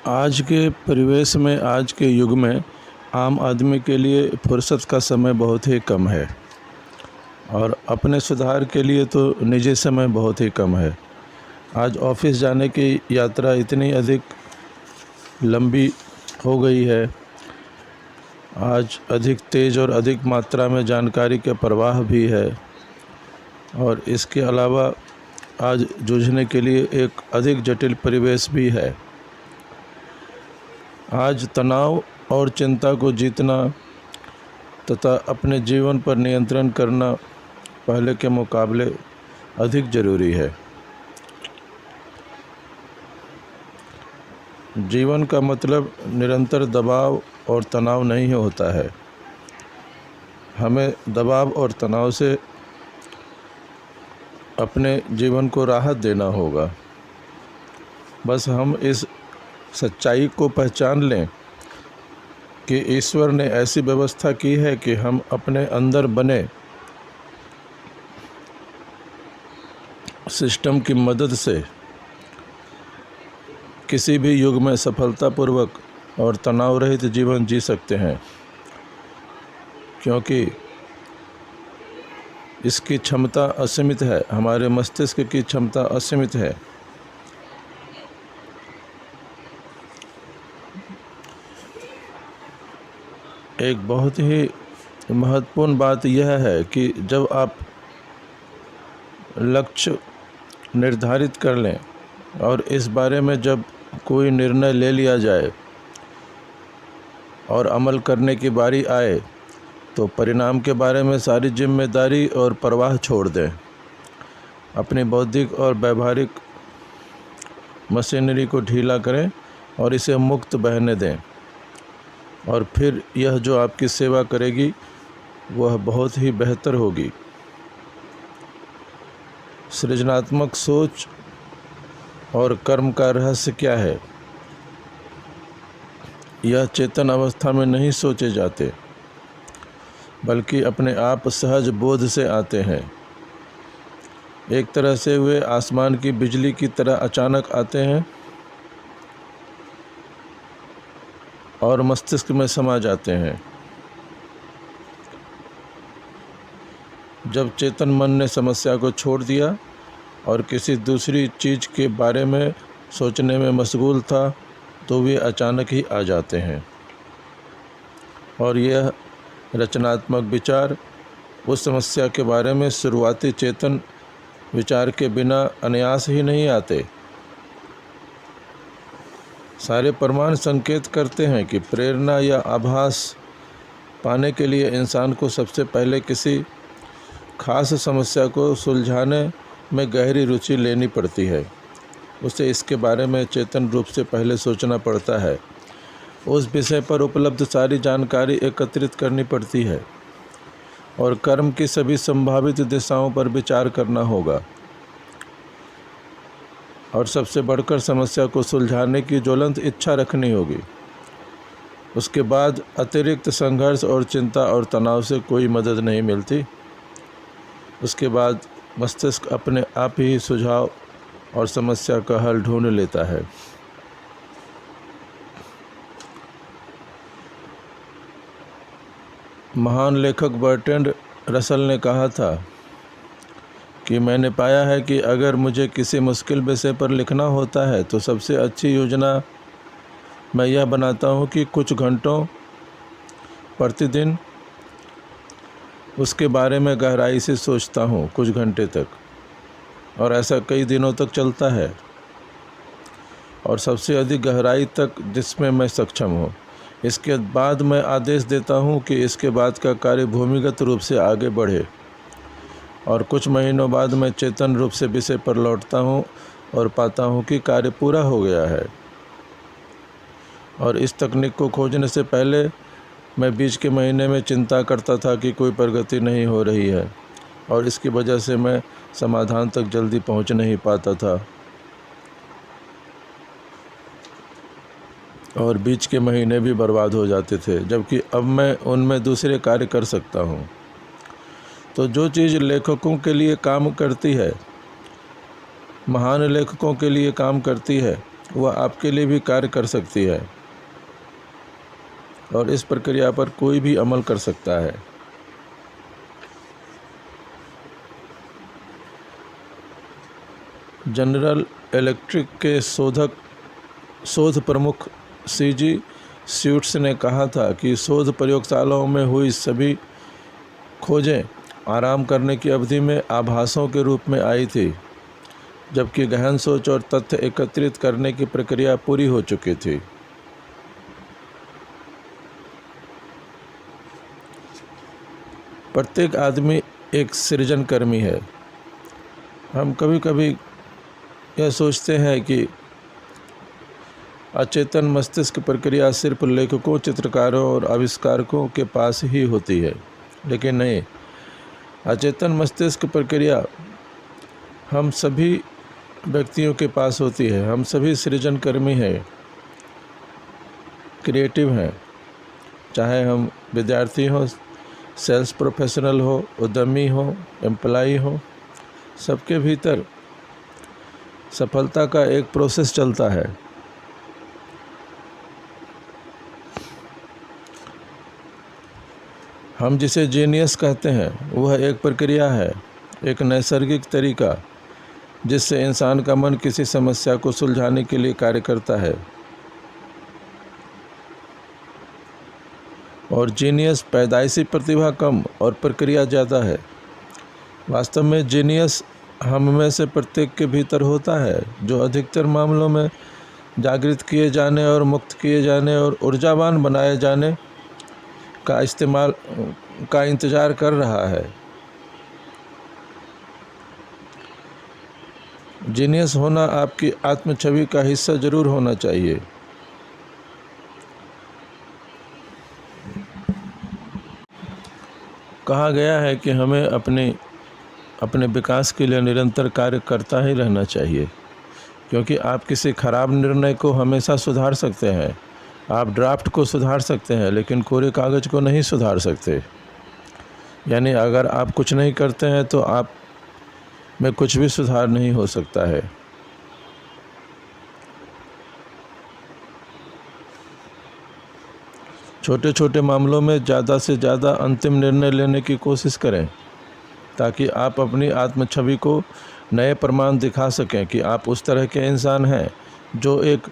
आज के परिवेश में, आज के युग में आम आदमी के लिए फुर्सत का समय बहुत ही कम है और अपने सुधार के लिए तो निजी समय बहुत ही कम है। आज ऑफिस जाने की यात्रा इतनी अधिक लंबी हो गई है, आज अधिक तेज़ और अधिक मात्रा में जानकारी के प्रवाह भी है और इसके अलावा आज जूझने के लिए एक अधिक जटिल परिवेश भी है। आज तनाव और चिंता को जीतना तथा अपने जीवन पर नियंत्रण करना पहले के मुकाबले अधिक ज़रूरी है। जीवन का मतलब निरंतर दबाव और तनाव नहीं होता है। हमें दबाव और तनाव से अपने जीवन को राहत देना होगा। बस हम इस सच्चाई को पहचान लें कि ईश्वर ने ऐसी व्यवस्था की है कि हम अपने अंदर बने सिस्टम की मदद से किसी भी युग में सफलतापूर्वक और तनाव रहित जीवन जी सकते हैं, क्योंकि इसकी क्षमता असीमित है। हमारे मस्तिष्क की क्षमता असीमित है। एक बहुत ही महत्वपूर्ण बात यह है कि जब आप लक्ष्य निर्धारित कर लें और इस बारे में जब कोई निर्णय ले लिया जाए और अमल करने की बारी आए, तो परिणाम के बारे में सारी जिम्मेदारी और परवाह छोड़ दें। अपनी बौद्धिक और व्यावहारिक मशीनरी को ढीला करें और इसे मुक्त बहने दें, और फिर यह जो आपकी सेवा करेगी वह बहुत ही बेहतर होगी। सृजनात्मक सोच और कर्म का रहस्य क्या है? यह चेतन अवस्था में नहीं सोचे जाते, बल्कि अपने आप सहज बोध से आते हैं। एक तरह से वे आसमान की बिजली की तरह अचानक आते हैं और मस्तिष्क में समा जाते हैं। जब चेतन मन ने समस्या को छोड़ दिया और किसी दूसरी चीज़ के बारे में सोचने में मशगूल था, तो वे अचानक ही आ जाते हैं और यह रचनात्मक विचार उस समस्या के बारे में शुरुआती चेतन विचार के बिना अनायास ही नहीं आते। सारे प्रमाण संकेत करते हैं कि प्रेरणा या आभास पाने के लिए इंसान को सबसे पहले किसी खास समस्या को सुलझाने में गहरी रुचि लेनी पड़ती है। उसे इसके बारे में चेतन रूप से पहले सोचना पड़ता है। उस विषय पर उपलब्ध सारी जानकारी एकत्रित करनी पड़ती है और कर्म की सभी संभावित दिशाओं पर विचार करना होगा, और सबसे बढ़कर समस्या को सुलझाने की ज्वलंत इच्छा रखनी होगी। उसके बाद अतिरिक्त संघर्ष और चिंता और तनाव से कोई मदद नहीं मिलती। उसके बाद मस्तिष्क अपने आप ही सुझाव और समस्या का हल ढूंढ लेता है। महान लेखक बर्ट्रैंड रसल ने कहा था कि मैंने पाया है कि अगर मुझे किसी मुश्किल विषय पर लिखना होता है तो सबसे अच्छी योजना मैं यह बनाता हूँ कि कुछ घंटों प्रतिदिन उसके बारे में गहराई से सोचता हूँ, कुछ घंटे तक, और ऐसा कई दिनों तक चलता है, और सबसे अधिक गहराई तक जिसमें मैं सक्षम हूँ। इसके बाद मैं आदेश देता हूँ कि इसके बाद का कार्य भूमिगत रूप से आगे बढ़े, और कुछ महीनों बाद मैं चेतन रूप से विषय पर लौटता हूँ और पाता हूँ कि कार्य पूरा हो गया है। और इस तकनीक को खोजने से पहले मैं बीच के महीने में चिंता करता था कि कोई प्रगति नहीं हो रही है, और इसकी वजह से मैं समाधान तक जल्दी पहुँच नहीं पाता था, और बीच के महीने भी बर्बाद हो जाते थे, जबकि अब मैं उनमें दूसरे कार्य कर सकता हूँ। तो जो चीज़ लेखकों के लिए काम करती है, महान लेखकों के लिए काम करती है, वह आपके लिए भी कार्य कर सकती है और इस प्रक्रिया पर कोई भी अमल कर सकता है। जनरल इलेक्ट्रिक के शोध प्रमुख सीजी स्यूट्स ने कहा था कि शोध प्रयोगशालाओं में हुई सभी खोजें आराम करने की अवधि में आभासों के रूप में आई थी, जबकि गहन सोच और तथ्य एकत्रित करने की प्रक्रिया पूरी हो चुकी थी। प्रत्येक आदमी एक सृजनकर्मी है। हम कभी कभी यह सोचते हैं कि अचेतन मस्तिष्क प्रक्रिया सिर्फ लेखकों, चित्रकारों और आविष्कारकों के पास ही होती है, लेकिन नहीं, अचेतन मस्तिष्क प्रक्रिया हम सभी व्यक्तियों के पास होती है। हम सभी सृजनकर्मी हैं, क्रिएटिव हैं, चाहे हम विद्यार्थी हों, सेल्स प्रोफेशनल हो, उद्यमी हो, एम्प्लॉई हो, सबके भीतर सफलता का एक प्रोसेस चलता है। हम जिसे जीनियस कहते हैं वह एक प्रक्रिया है, एक नैसर्गिक तरीका जिससे इंसान का मन किसी समस्या को सुलझाने के लिए कार्य करता है। और जीनियस पैदाइशी प्रतिभा कम और प्रक्रिया ज़्यादा है। वास्तव में जीनियस हम में से प्रत्येक के भीतर होता है, जो अधिकतर मामलों में जागृत किए जाने और मुक्त किए जाने और ऊर्जावान बनाए जाने का इंतज़ार कर रहा है। जीनियस होना आपकी आत्म छवि का हिस्सा जरूर होना चाहिए। कहा गया है कि हमें अपने विकास के लिए निरंतर कार्य करता ही रहना चाहिए, क्योंकि आप किसी खराब निर्णय को हमेशा सुधार सकते हैं। आप ड्राफ्ट को सुधार सकते हैं, लेकिन कोरे कागज़ को नहीं सुधार सकते। यानी अगर आप कुछ नहीं करते हैं तो आप में कुछ भी सुधार नहीं हो सकता है। छोटे छोटे मामलों में ज़्यादा से ज़्यादा अंतिम निर्णय लेने की कोशिश करें, ताकि आप अपनी आत्म छवि को नए प्रमाण दिखा सकें कि आप उस तरह के इंसान हैं जो एक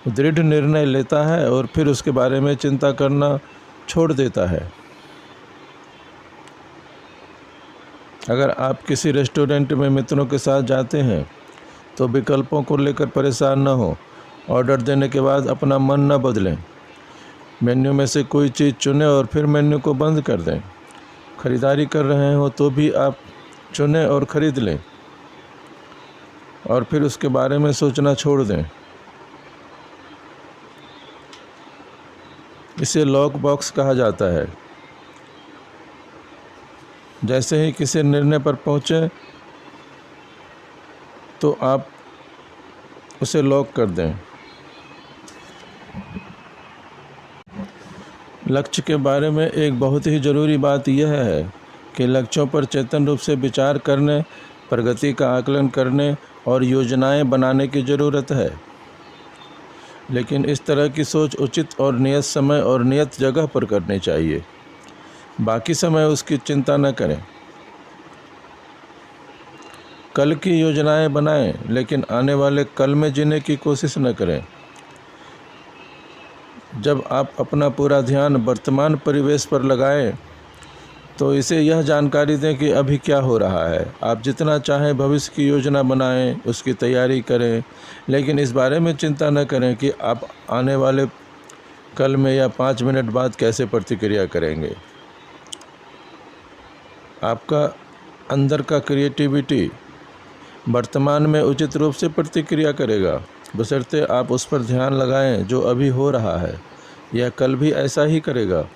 दृढ़ निर्णय लेता है और फिर उसके बारे में चिंता करना छोड़ देता है। अगर आप किसी रेस्टोरेंट में मित्रों के साथ जाते हैं तो विकल्पों को लेकर परेशान न हो। ऑर्डर देने के बाद अपना मन न बदलें। मेन्यू में से कोई चीज़ चुनें और फिर मेन्यू को बंद कर दें। खरीदारी कर रहे हो तो भी आप चुनें और ख़रीद लें और फिर उसके बारे में सोचना छोड़ दें। इसे लॉक बॉक्स कहा जाता है। जैसे ही किसी निर्णय पर पहुँचें तो आप उसे लॉक कर दें। लक्ष्य के बारे में एक बहुत ही ज़रूरी बात यह है कि लक्ष्यों पर चेतन रूप से विचार करने, प्रगति का आकलन करने और योजनाएं बनाने की ज़रूरत है। लेकिन इस तरह की सोच उचित और नियत समय और नियत जगह पर करनी चाहिए। बाकी समय उसकी चिंता न करें। कल की योजनाएं बनाएं, लेकिन आने वाले कल में जीने की कोशिश न करें। जब आप अपना पूरा ध्यान वर्तमान परिवेश पर लगाएं, तो इसे यह जानकारी दें कि अभी क्या हो रहा है। आप जितना चाहें भविष्य की योजना बनाएं, उसकी तैयारी करें, लेकिन इस बारे में चिंता न करें कि आप आने वाले कल में या 5 मिनट बाद कैसे प्रतिक्रिया करेंगे। आपका अंदर का क्रिएटिविटी वर्तमान में उचित रूप से प्रतिक्रिया करेगा, बशर्ते आप उस पर ध्यान लगाएं जो अभी हो रहा है। यह कल भी ऐसा ही करेगा।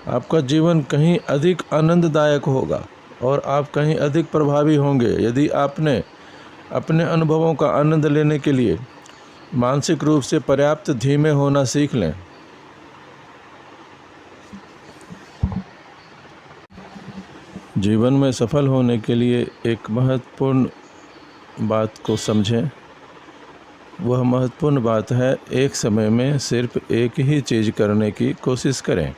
आपका जीवन कहीं अधिक आनंददायक होगा और आप कहीं अधिक प्रभावी होंगे यदि आपने अपने अनुभवों का आनंद लेने के लिए मानसिक रूप से पर्याप्त धीमे होना सीख लें। जीवन में सफल होने के लिए एक महत्वपूर्ण बात को समझें। वह महत्वपूर्ण बात है, एक समय में सिर्फ एक ही चीज़ करने की कोशिश करें।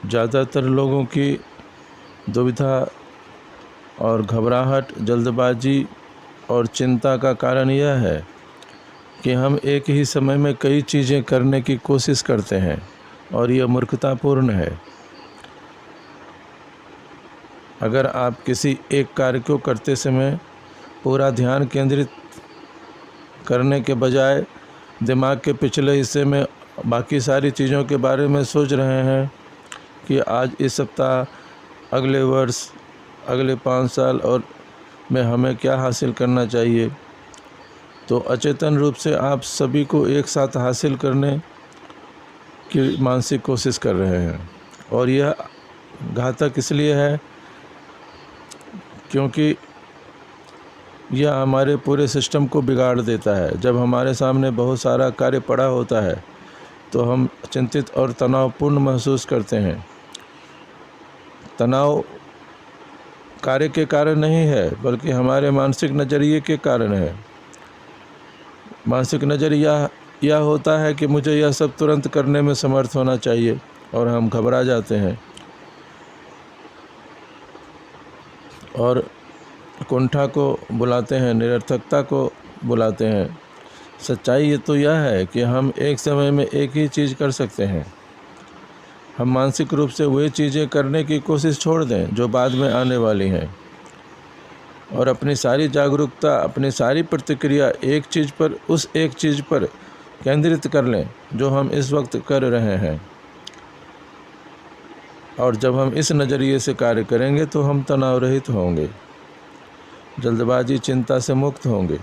ज़्यादातर लोगों की दुविधा और घबराहट, जल्दबाजी और चिंता का कारण यह है कि हम एक ही समय में कई चीज़ें करने की कोशिश करते हैं और यह मूर्खतापूर्ण है। अगर आप किसी एक कार्य को करते समय पूरा ध्यान केंद्रित करने के बजाय दिमाग के पिछले हिस्से में बाकी सारी चीज़ों के बारे में सोच रहे हैं कि आज, इस सप्ताह, अगले वर्ष, अगले 5 साल और में हमें क्या हासिल करना चाहिए, तो अचेतन रूप से आप सभी को एक साथ हासिल करने की मानसिक कोशिश कर रहे हैं। और यह घातक इसलिए है क्योंकि यह हमारे पूरे सिस्टम को बिगाड़ देता है। जब हमारे सामने बहुत सारा कार्य पड़ा होता है तो हम चिंतित और तनावपूर्ण महसूस करते हैं। तनाव कार्य के कारण नहीं है, बल्कि हमारे मानसिक नज़रिए के कारण है। मानसिक नज़रिया यह होता है कि मुझे यह सब तुरंत करने में समर्थ होना चाहिए और हम घबरा जाते हैं और कुंठा को बुलाते हैं, निरर्थकता को बुलाते हैं। सच्चाई ये तो यह है कि हम एक समय में एक ही चीज़ कर सकते हैं। हम मानसिक रूप से वही चीज़ें करने की कोशिश छोड़ दें जो बाद में आने वाली हैं और अपनी सारी जागरूकता, अपनी सारी प्रतिक्रिया उस एक चीज़ पर केंद्रित कर लें जो हम इस वक्त कर रहे हैं। और जब हम इस नज़रिए से कार्य करेंगे तो हम तनाव रहित होंगे, जल्दबाजी, चिंता से मुक्त होंगे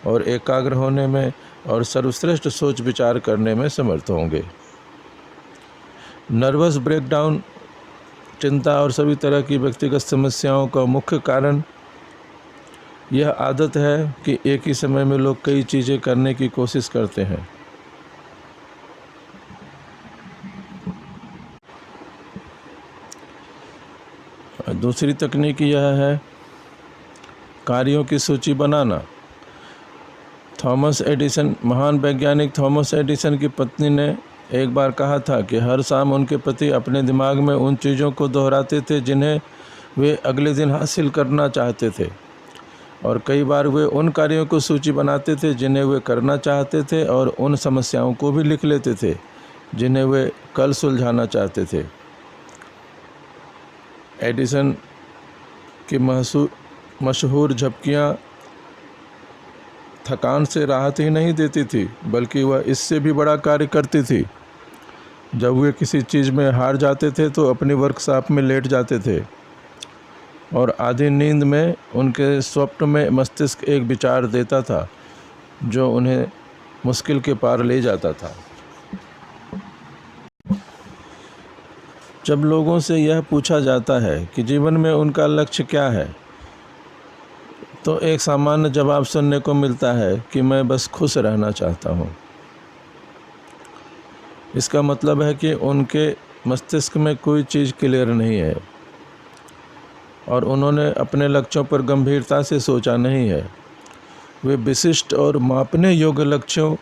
और एकाग्र होने में और सर्वश्रेष्ठ सोच विचार करने में समर्थ होंगे। नर्वस ब्रेकडाउन, चिंता और सभी तरह की व्यक्तिगत समस्याओं का मुख्य कारण यह आदत है कि एक ही समय में लोग कई चीज़ें करने की कोशिश करते हैं। दूसरी तकनीक यह है कार्यों की सूची बनाना। महान वैज्ञानिक थॉमस एडिसन की पत्नी ने एक बार कहा था कि हर शाम उनके पति अपने दिमाग में उन चीज़ों को दोहराते थे जिन्हें वे अगले दिन हासिल करना चाहते थे, और कई बार वे उन कार्यों को सूची बनाते थे जिन्हें वे करना चाहते थे और उन समस्याओं को भी लिख लेते थे जिन्हें वे कल सुलझाना चाहते थे। एडिसन की मशहूर झपकियाँ थकान से राहत ही नहीं देती थी, बल्कि वह इससे भी बड़ा कार्य करती थी। जब वे किसी चीज़ में हार जाते थे तो अपनी वर्कशॉप में लेट जाते थे और आधी नींद में उनके स्वप्न में मस्तिष्क एक विचार देता था जो उन्हें मुश्किल के पार ले जाता था। जब लोगों से यह पूछा जाता है कि जीवन में उनका लक्ष्य क्या है, तो एक सामान्य जवाब सुनने को मिलता है कि मैं बस खुश रहना चाहता हूँ। इसका मतलब है कि उनके मस्तिष्क में कोई चीज़ क्लियर नहीं है और उन्होंने अपने लक्ष्यों पर गंभीरता से सोचा नहीं है। वे विशिष्ट और मापने योग्य लक्ष्यों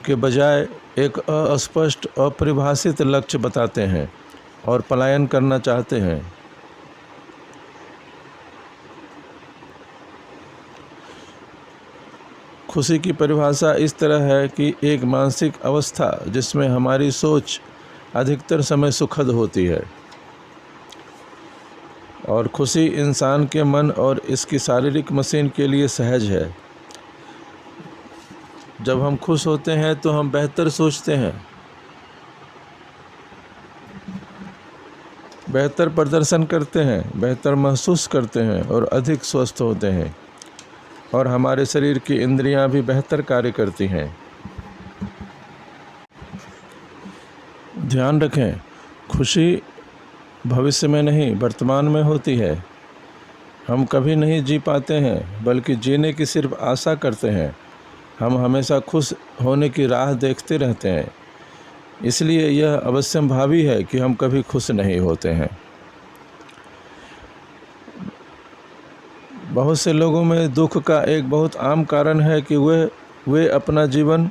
के बजाय एक अस्पष्ट, अपरिभाषित लक्ष्य बताते हैं और पलायन करना चाहते हैं। खुशी की परिभाषा इस तरह है कि एक मानसिक अवस्था जिसमें हमारी सोच अधिकतर समय सुखद होती है, और खुशी इंसान के मन और इसकी शारीरिक मशीन के लिए सहज है। जब हम खुश होते हैं तो हम बेहतर सोचते हैं, बेहतर प्रदर्शन करते हैं, बेहतर महसूस करते हैं और अधिक स्वस्थ होते हैं, और हमारे शरीर की इंद्रियां भी बेहतर कार्य करती हैं। ध्यान रखें, खुशी भविष्य में नहीं, वर्तमान में होती है। हम कभी नहीं जी पाते हैं, बल्कि जीने की सिर्फ आशा करते हैं। हम हमेशा खुश होने की राह देखते रहते हैं, इसलिए यह अवश्यंभावी है कि हम कभी खुश नहीं होते हैं। बहुत से लोगों में दुख का एक बहुत आम कारण है कि वे अपना जीवन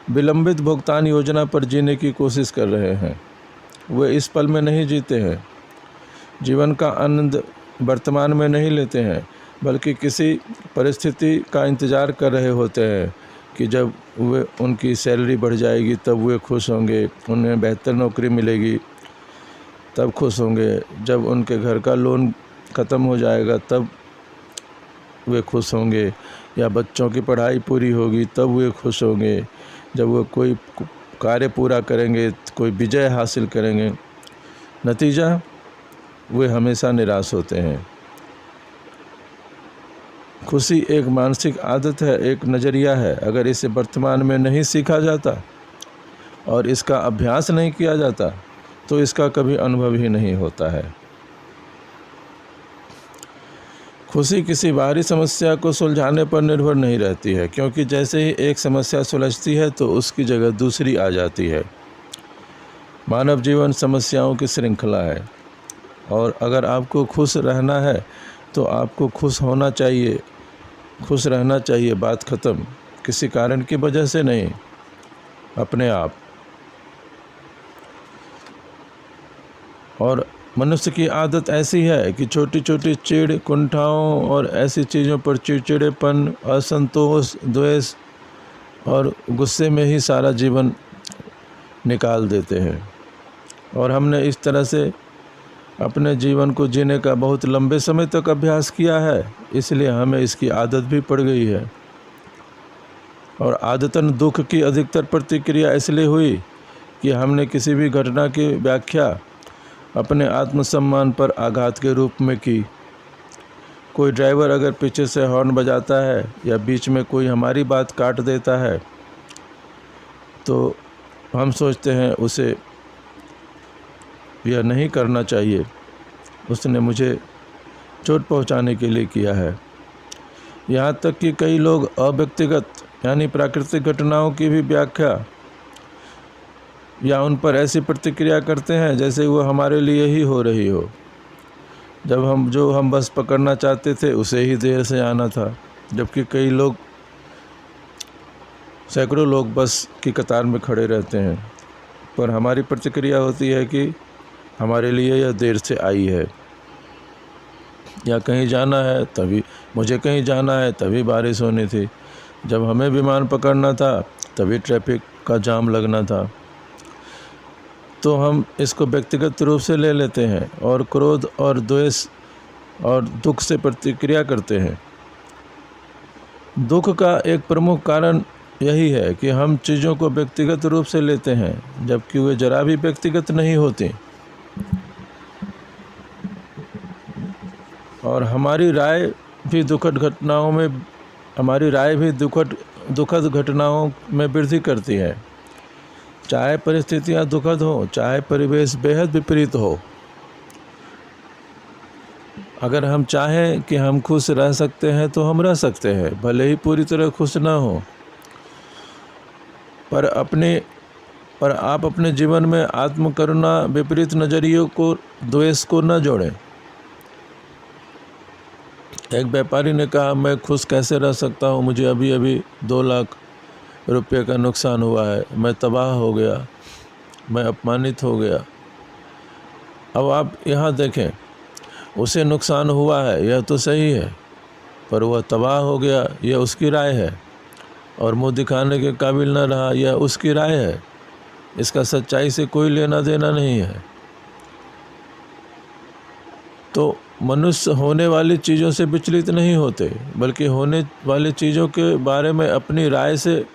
विलंबित भुगतान योजना पर जीने की कोशिश कर रहे हैं। वे इस पल में नहीं जीते हैं, जीवन का आनंद वर्तमान में नहीं लेते हैं, बल्कि किसी परिस्थिति का इंतज़ार कर रहे होते हैं कि जब उनकी सैलरी बढ़ जाएगी तब वे खुश होंगे, उन्हें बेहतर नौकरी मिलेगी तब खुश होंगे, जब उनके घर का लोन ख़त्म हो जाएगा तब वे खुश होंगे, या बच्चों की पढ़ाई पूरी होगी तब वे खुश होंगे, जब वो कोई कार्य पूरा करेंगे, कोई विजय हासिल करेंगे। नतीजा, वे हमेशा निराश होते हैं। खुशी एक मानसिक आदत है, एक नज़रिया है। अगर इसे वर्तमान में नहीं सीखा जाता और इसका अभ्यास नहीं किया जाता तो इसका कभी अनुभव ही नहीं होता है। खुशी किसी बाहरी समस्या को सुलझाने पर निर्भर नहीं रहती है, क्योंकि जैसे ही एक समस्या सुलझती है तो उसकी जगह दूसरी आ जाती है। मानव जीवन समस्याओं की श्रृंखला है, और अगर आपको खुश रहना है तो आपको खुश होना चाहिए, खुश रहना चाहिए, बात ख़त्म। किसी कारण की वजह से नहीं, अपने आप। और मनुष्य की आदत ऐसी है कि छोटी छोटी चिढ़, कुंठाओं और ऐसी चीज़ों पर चिड़चिड़ेपन, असंतोष, द्वेष और गुस्से में ही सारा जीवन निकाल देते हैं। और हमने इस तरह से अपने जीवन को जीने का बहुत लंबे समय तक अभ्यास किया है, इसलिए हमें इसकी आदत भी पड़ गई है। और आदतन दुख की अधिकतर प्रतिक्रिया इसलिए हुई कि हमने किसी भी घटना की व्याख्या अपने आत्मसम्मान पर आघात के रूप में की। कोई ड्राइवर अगर पीछे से हॉर्न बजाता है या बीच में कोई हमारी बात काट देता है तो हम सोचते हैं उसे यह नहीं करना चाहिए, उसने मुझे चोट पहुंचाने के लिए किया है। यहाँ तक कि कई लोग अव्यक्तिगत यानी प्राकृतिक घटनाओं की भी व्याख्या या उन पर ऐसी प्रतिक्रिया करते हैं जैसे वो हमारे लिए ही हो रही हो। जब हम बस पकड़ना चाहते थे उसे ही देर से आना था, जबकि सैकड़ों लोग बस की कतार में खड़े रहते हैं, पर हमारी प्रतिक्रिया होती है कि हमारे लिए यह देर से आई है। या कहीं जाना है तभी बारिश होनी थी, जब हमें विमान पकड़ना था तभी ट्रैफिक का जाम लगना था। तो हम इसको व्यक्तिगत रूप से ले लेते हैं और क्रोध और द्वेष और दुख से प्रतिक्रिया करते हैं। दुख का एक प्रमुख कारण यही है कि हम चीज़ों को व्यक्तिगत रूप से लेते हैं, जबकि वे जरा भी व्यक्तिगत नहीं होती। और हमारी राय भी दुखद घटनाओं में वृद्धि करती है, चाहे परिस्थितियां दुखद हो, चाहे परिवेश बेहद विपरीत हो। अगर हम चाहें कि हम खुश रह सकते हैं तो हम रह सकते हैं, भले ही पूरी तरह खुश ना हो। पर आप अपने जीवन में आत्मकरुणा, विपरीत नज़रियों को, द्वेष को न जोड़ें। एक व्यापारी ने कहा, मैं खुश कैसे रह सकता हूँ, मुझे अभी अभी 2 लाख रुपये का नुकसान हुआ है, मैं तबाह हो गया, मैं अपमानित हो गया। अब आप यहाँ देखें, उसे नुकसान हुआ है यह तो सही है, पर वह तबाह हो गया यह उसकी राय है, और मुँह दिखाने के काबिल न रहा यह उसकी राय है। इसका सच्चाई से कोई लेना देना नहीं है। तो मनुष्य होने वाली चीज़ों से विचलित नहीं होते, बल्कि होने वाली चीज़ों के बारे में अपनी राय से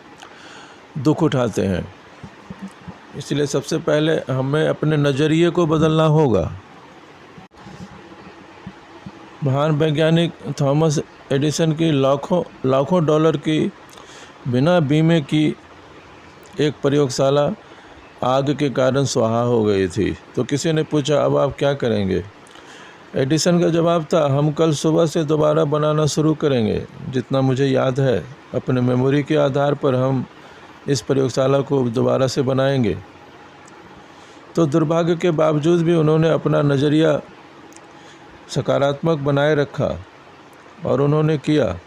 दुख उठाते हैं। इसलिए सबसे पहले हमें अपने नज़रिए को बदलना होगा। महान वैज्ञानिक थॉमस एडिसन की लाखों डॉलर की बिना बीमे की एक प्रयोगशाला आग के कारण स्वाहा हो गई थी। तो किसी ने पूछा, अब आप क्या करेंगे? एडिसन का जवाब था, हम कल सुबह से दोबारा बनाना शुरू करेंगे। जितना मुझे याद है, अपने मेमोरी के आधार पर हम इस प्रयोगशाला को दोबारा से बनाएंगे। तो दुर्भाग्य के बावजूद भी उन्होंने अपना नज़रिया सकारात्मक बनाए रखा और उन्होंने किया,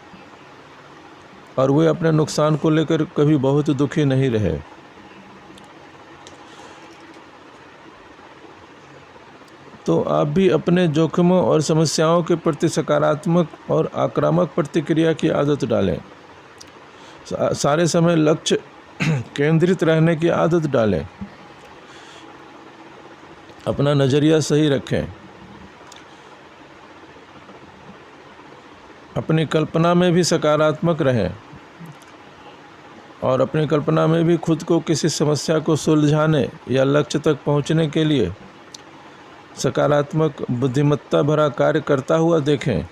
और वे अपने नुकसान को लेकर कभी बहुत दुखी नहीं रहे। तो आप भी अपने जोखिमों और समस्याओं के प्रति सकारात्मक और आक्रामक प्रतिक्रिया की आदत डालें। सारे समय लक्ष्य केंद्रित रहने की आदत डालें। अपना नज़रिया सही रखें। अपनी कल्पना में भी सकारात्मक रहें और अपनी कल्पना में भी खुद को किसी समस्या को सुलझाने या लक्ष्य तक पहुंचने के लिए सकारात्मक बुद्धिमत्ता भरा कार्य करता हुआ देखें।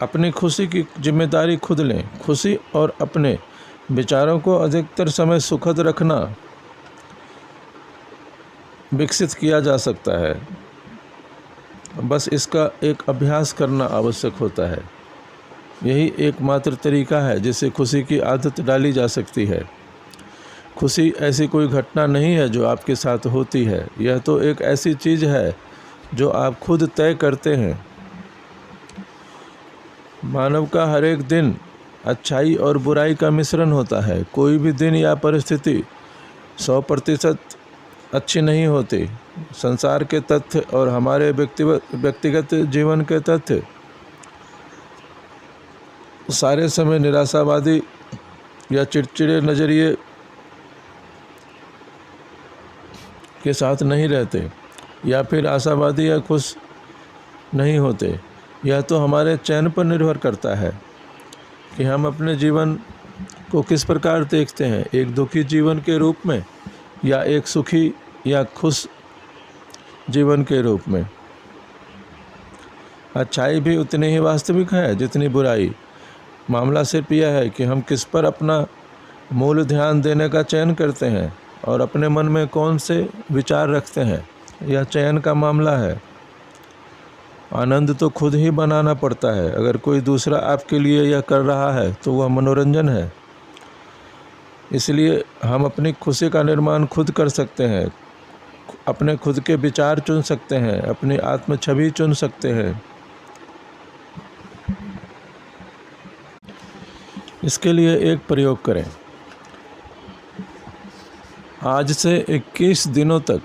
अपनी खुशी की जिम्मेदारी खुद लें। खुशी और अपने विचारों को अधिकतर समय सुखद रखना विकसित किया जा सकता है। बस इसका एक अभ्यास करना आवश्यक होता है। यही एकमात्र तरीका है जिससे खुशी की आदत डाली जा सकती है। खुशी ऐसी कोई घटना नहीं है जो आपके साथ होती है। यह तो एक ऐसी चीज़ है जो आप खुद तय करते हैं। मानव का हर एक दिन अच्छाई और बुराई का मिश्रण होता है। कोई भी दिन या परिस्थिति 100% अच्छी नहीं होती। संसार के तथ्य और हमारे व्यक्तिगत जीवन के तथ्य सारे समय निराशावादी या चिड़चिड़े नज़रिए के साथ नहीं रहते, या फिर आशावादी या खुश नहीं होते। यह तो हमारे चयन पर निर्भर करता है कि हम अपने जीवन को किस प्रकार देखते हैं, एक दुखी जीवन के रूप में या एक सुखी या खुश जीवन के रूप में। अच्छाई भी उतनी ही वास्तविक है जितनी बुराई। मामला सिर्फ यह है कि हम किस पर अपना मूल ध्यान देने का चयन करते हैं और अपने मन में कौन से विचार रखते हैं। यह चयन का मामला है। आनंद तो खुद ही बनाना पड़ता है। अगर कोई दूसरा आपके लिए यह कर रहा है तो वह मनोरंजन है। इसलिए हम अपनी खुशी का निर्माण खुद कर सकते हैं। अपने खुद के विचार चुन सकते हैं, अपनी आत्म छवि चुन सकते हैं। इसके लिए एक प्रयोग करें। आज से 21 दिनों तक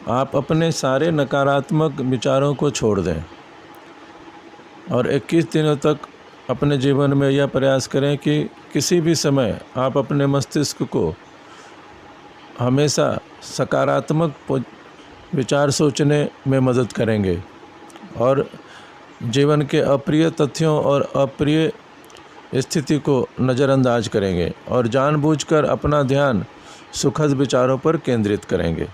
आप अपने सारे नकारात्मक विचारों को छोड़ दें और 21 दिनों तक अपने जीवन में यह प्रयास करें कि किसी भी समय आप अपने मस्तिष्क को हमेशा सकारात्मक विचार सोचने में मदद करेंगे और जीवन के अप्रिय तथ्यों और अप्रिय स्थिति को नज़रअंदाज करेंगे और जानबूझकर अपना ध्यान सुखद विचारों पर केंद्रित करेंगे।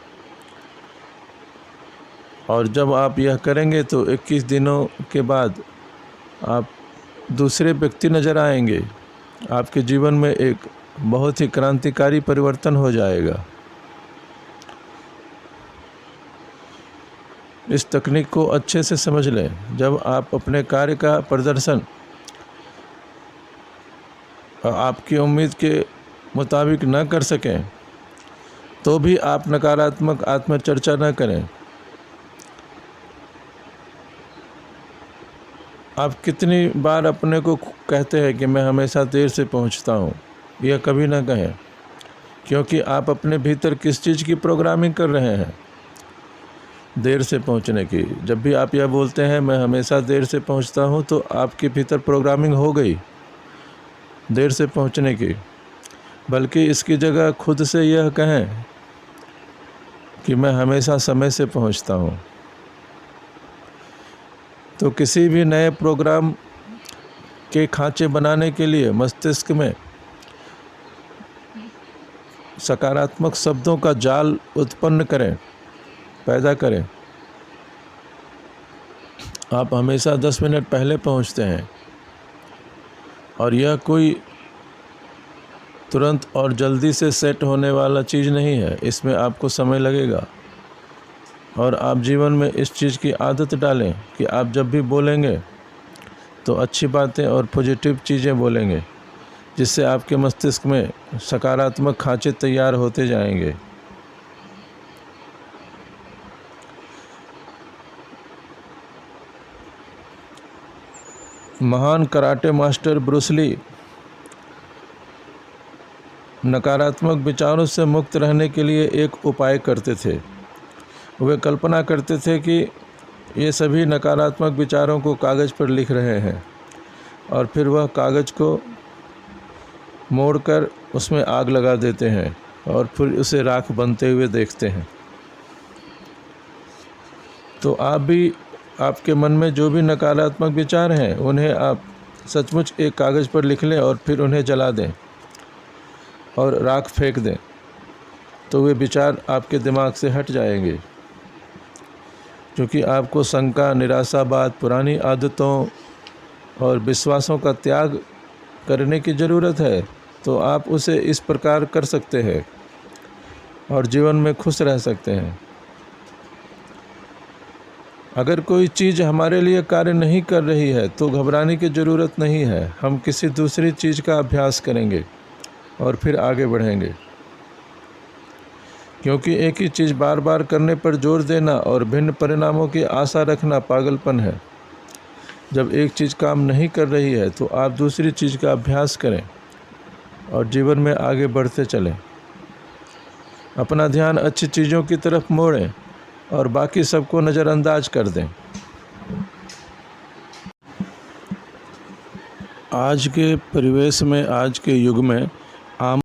और जब आप यह करेंगे तो 21 दिनों के बाद आप दूसरे व्यक्ति नज़र आएंगे। आपके जीवन में एक बहुत ही क्रांतिकारी परिवर्तन हो जाएगा। इस तकनीक को अच्छे से समझ लें। जब आप अपने कार्य का प्रदर्शन आपकी उम्मीद के मुताबिक न कर सकें तो भी आप नकारात्मक आत्मचर्चा न करें। आप कितनी बार अपने को कहते हैं कि मैं हमेशा देर से पहुंचता हूं? यह कभी ना कहें, क्योंकि आप अपने भीतर किस चीज़ की प्रोग्रामिंग कर रहे हैं? देर से पहुंचने की। जब भी आप यह बोलते हैं मैं हमेशा देर से पहुंचता हूं, तो आपके भीतर प्रोग्रामिंग हो गई देर से पहुंचने की। बल्कि इसकी जगह खुद से यह कहें कि मैं हमेशा समय से पहुंचता हूं। तो किसी भी नए प्रोग्राम के खांचे बनाने के लिए मस्तिष्क में सकारात्मक शब्दों का जाल उत्पन्न करें, पैदा करें। आप हमेशा 10 मिनट पहले पहुंचते हैं और यह कोई तुरंत और जल्दी से सेट होने वाला चीज़ नहीं है। इसमें आपको समय लगेगा और आप जीवन में इस चीज़ की आदत डालें कि आप जब भी बोलेंगे तो अच्छी बातें और पॉजिटिव चीज़ें बोलेंगे, जिससे आपके मस्तिष्क में सकारात्मक खांचे तैयार होते जाएंगे। महान कराटे मास्टर ब्रूस ली नकारात्मक विचारों से मुक्त रहने के लिए एक उपाय करते थे। वे कल्पना करते थे कि ये सभी नकारात्मक विचारों को कागज़ पर लिख रहे हैं और फिर वह कागज़ को मोड़कर उसमें आग लगा देते हैं और फिर उसे राख बनते हुए देखते हैं। तो आप भी, आपके मन में जो भी नकारात्मक विचार हैं उन्हें आप सचमुच एक कागज़ पर लिख लें और फिर उन्हें जला दें और राख फेंक दें, तो वे विचार आपके दिमाग से हट जाएंगे। क्योंकि आपको शंका, निराशावाद, पुरानी आदतों और विश्वासों का त्याग करने की ज़रूरत है। तो आप उसे इस प्रकार कर सकते हैं और जीवन में खुश रह सकते हैं। अगर कोई चीज़ हमारे लिए कार्य नहीं कर रही है तो घबराने की ज़रूरत नहीं है। हम किसी दूसरी चीज़ का अभ्यास करेंगे और फिर आगे बढ़ेंगे। क्योंकि एक ही चीज़ बार बार करने पर जोर देना और भिन्न परिणामों की आशा रखना पागलपन है। जब एक चीज़ काम नहीं कर रही है तो आप दूसरी चीज़ का अभ्यास करें और जीवन में आगे बढ़ते चलें। अपना ध्यान अच्छी चीज़ों की तरफ मोड़ें और बाकी सबको नज़रअंदाज कर दें। आज के परिवेश में, आज के युग में आम